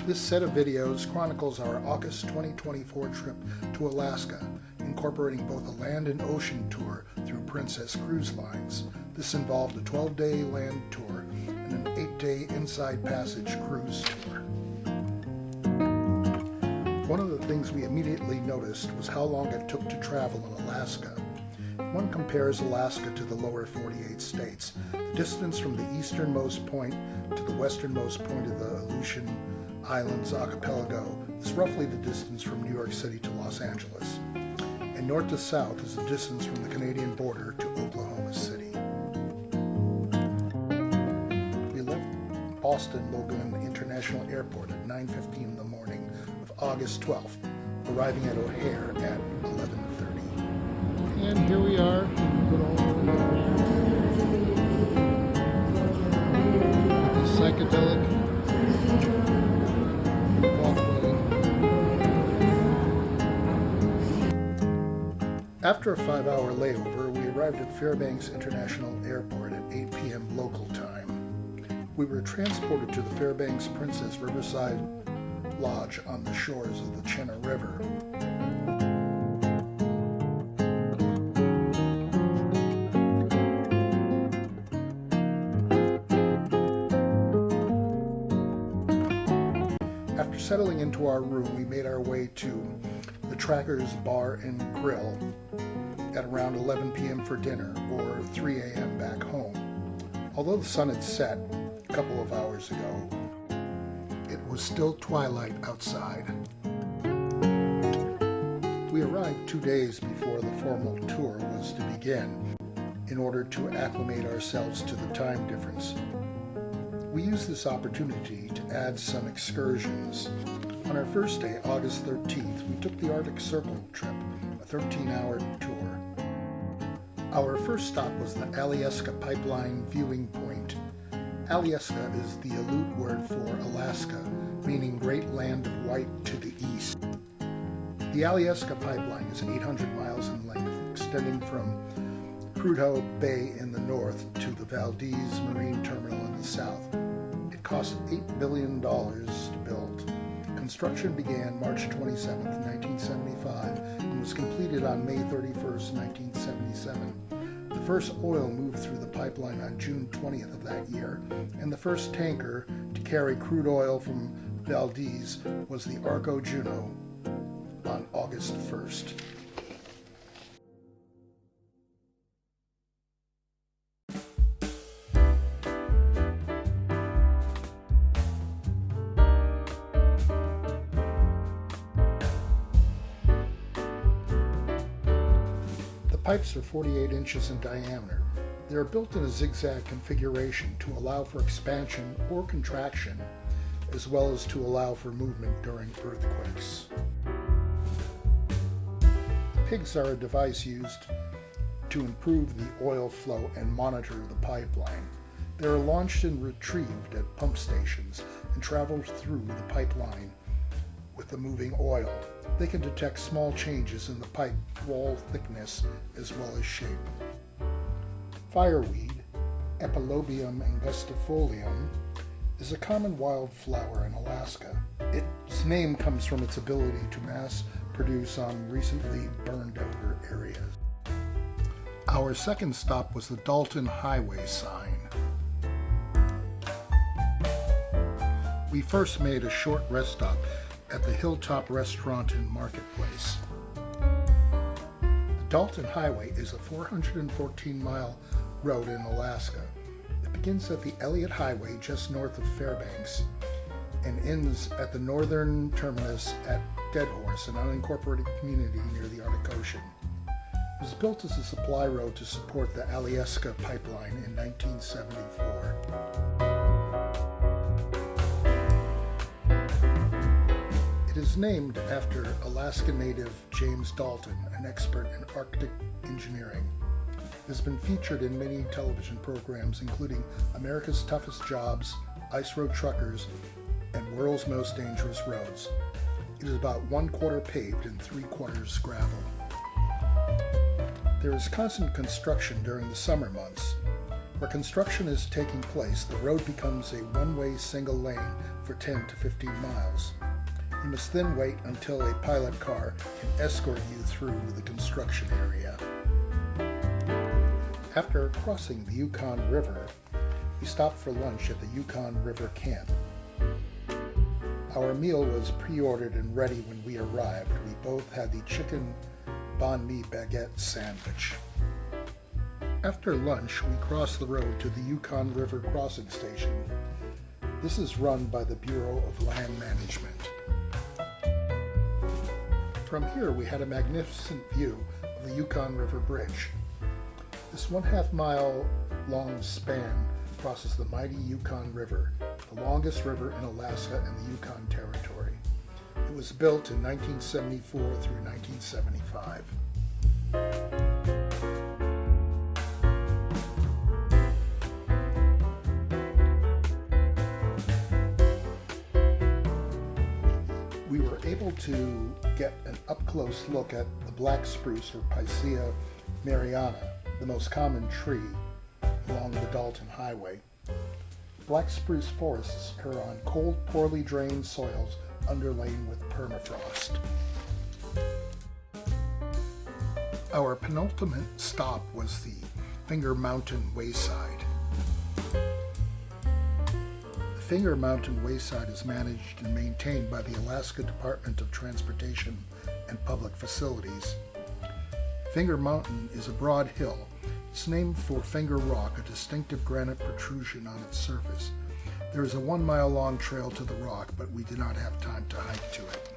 This set of videos chronicles our August 2024 trip to Alaska, incorporating both a land and ocean tour through Princess Cruise Lines. This involved a 12-day land tour and an 8-day inside passage cruise tour. One of the things we immediately noticed was how long it took to travel in Alaska. If one compares Alaska to the lower 48 states, the distance from the easternmost point to the westernmost point of the Aleutian Islands archipelago is roughly the distance from New York City to Los Angeles, and north to south is the distance from the Canadian border to Oklahoma City. We left Boston Logan International Airport at 9:15 in the morning of August 12th, arriving at O'Hare at 11:30. And here we are. The psychedelic walkway. After a 5-hour layover, we arrived at Fairbanks International Airport at 8 p.m. local time. We were transported to the Fairbanks Princess Riverside Lodge on the shores of the Chena River. After settling into our room, we made our way to the Trackers Bar and Grill at around 11 p.m. for dinner, or 3 a.m. back home. Although the sun had set a couple of hours ago, it was still twilight outside. We arrived 2 days before the formal tour was to begin in order to acclimate ourselves to the time difference. We used this opportunity to add some excursions. On our first day, August 13th, we took the Arctic Circle trip, a 13-hour tour. Our first stop was the Alyeska Pipeline Viewing Point. Alyeska is the Aleut word for Alaska, meaning Great Land of White to the east. The Alyeska Pipeline is 800 miles in length, extending from Prudhoe Bay in the north to the Valdez Marine Terminal in the south. It cost $8 billion to build. Construction began March 27, 1975, and was completed on May 31, 1977. The first oil moved through the pipeline on June 20th of that year, and the first tanker to carry crude oil from Valdez was the Argo Juno on August 1st. The pipes are 48 inches in diameter. They are built in a zigzag configuration to allow for expansion or contraction, as well as to allow for movement during earthquakes. Pigs are a device used to improve the oil flow and monitor the pipeline. They are launched and retrieved at pump stations and travel through the pipeline with the moving oil. They can detect small changes in the pipe wall thickness as well as shape. Fireweed, Epilobium angustifolium, is a common wildflower in Alaska. Its name comes from its ability to mass produce on recently burned over areas. Our second stop was the Dalton Highway sign. We first made a short rest stop at the Hilltop Restaurant and Marketplace. The Dalton Highway is a 414-mile road in Alaska. It begins at the Elliott Highway just north of Fairbanks and ends at the northern terminus at Deadhorse, an unincorporated community near the Arctic Ocean. It was built as a supply road to support the Alyeska Pipeline in 1974. It is named after Alaska native James Dalton, an expert in Arctic engineering. It has been featured in many television programs, including America's Toughest Jobs, Ice Road Truckers, and World's Most Dangerous Roads. It is about 1/4 paved and 3/4 gravel. There is constant construction during the summer months. Where construction is taking place, the road becomes a one-way single lane for 10 to 15 miles. You must then wait until a pilot car can escort you through the construction area. After crossing the Yukon River, we stopped for lunch at the Yukon River camp. Our meal was pre-ordered and ready when we arrived. We both had the chicken banh mi baguette sandwich. After lunch, we crossed the road to the Yukon River Crossing station. This is run by the Bureau of Land Management. From here, we had a magnificent view of the Yukon River Bridge. This 1/2 mile long span crosses the mighty Yukon River, the longest river in Alaska and the Yukon Territory. It was built in 1974 through 1975. We were able to get an up-close look at the black spruce, or Picea mariana, the most common tree along the Dalton Highway. Black spruce forests occur on cold, poorly drained soils underlain with permafrost. Our penultimate stop was the Finger Mountain Wayside. The Finger Mountain Wayside is managed and maintained by the Alaska Department of Transportation and Public Facilities. Finger Mountain is a broad hill. It's named for Finger Rock, a distinctive granite protrusion on its surface. There is a 1 mile long trail to the rock, but we did not have time to hike to it.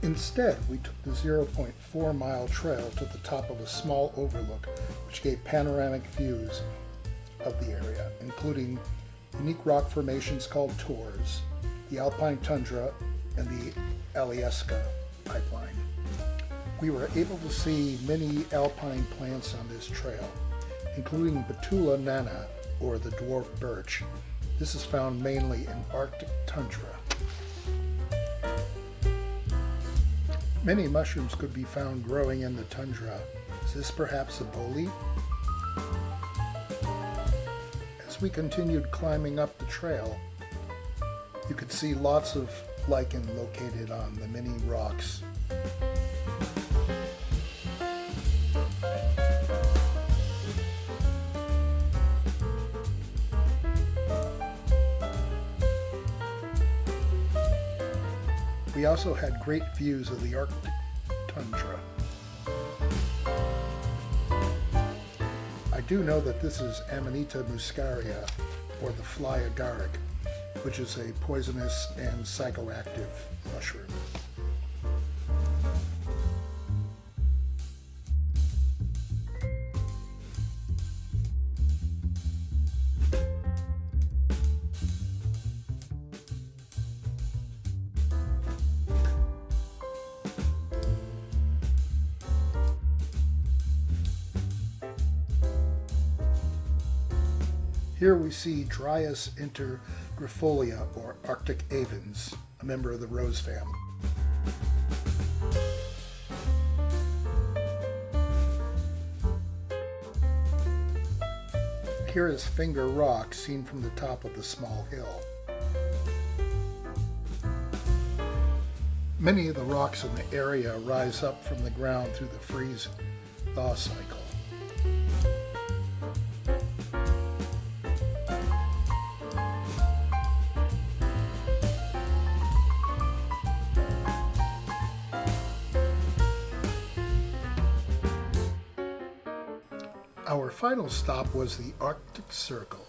Instead, we took the 0.4 mile trail to the top of a small overlook, which gave panoramic views of the area, including unique rock formations called tors, the alpine tundra, and the Alyeska Pipeline. We were able to see many alpine plants on this trail, including Betula nana, or the dwarf birch. This is found mainly in Arctic tundra. Many mushrooms could be found growing in the tundra. Is this perhaps a bolete? As we continued climbing up the trail, you could see lots of lichen located on the many rocks. We also had great views of the Arctic tundra. I do know that this is Amanita muscaria, or the fly agaric, which is a poisonous and psychoactive mushroom. Here we see Dryas intergrifolia, or Arctic avens, a member of the rose family. Here is Finger Rock, seen from the top of the small hill. Many of the rocks in the area rise up from the ground through the freeze-thaw cycle. Our final stop was the Arctic Circle.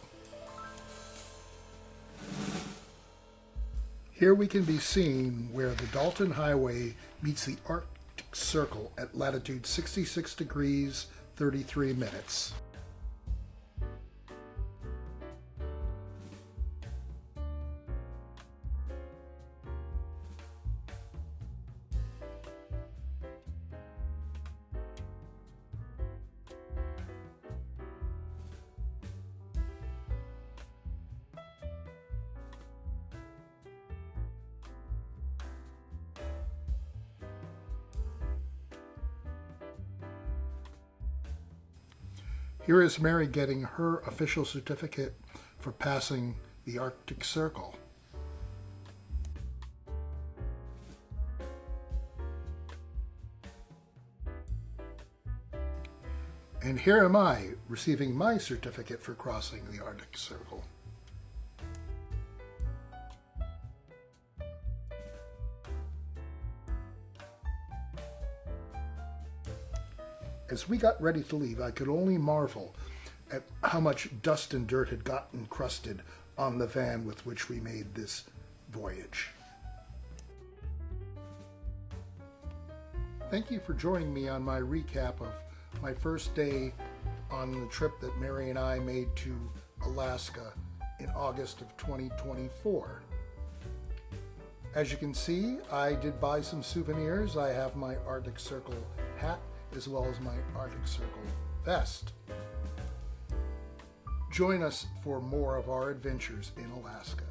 Here we can be seen where the Dalton Highway meets the Arctic Circle at latitude 66 degrees 33 minutes. Here is Mary getting her official certificate for passing the Arctic Circle. And here am I receiving my certificate for crossing the Arctic Circle. As we got ready to leave, I could only marvel at how much dust and dirt had gotten crusted on the van with which we made this voyage. Thank you for joining me on my recap of my first day on the trip that Mary and I made to Alaska in August of 2024. As you can see, I did buy some souvenirs. I have my Arctic Circle hat as well as my Arctic Circle vest. Join us for more of our adventures in Alaska.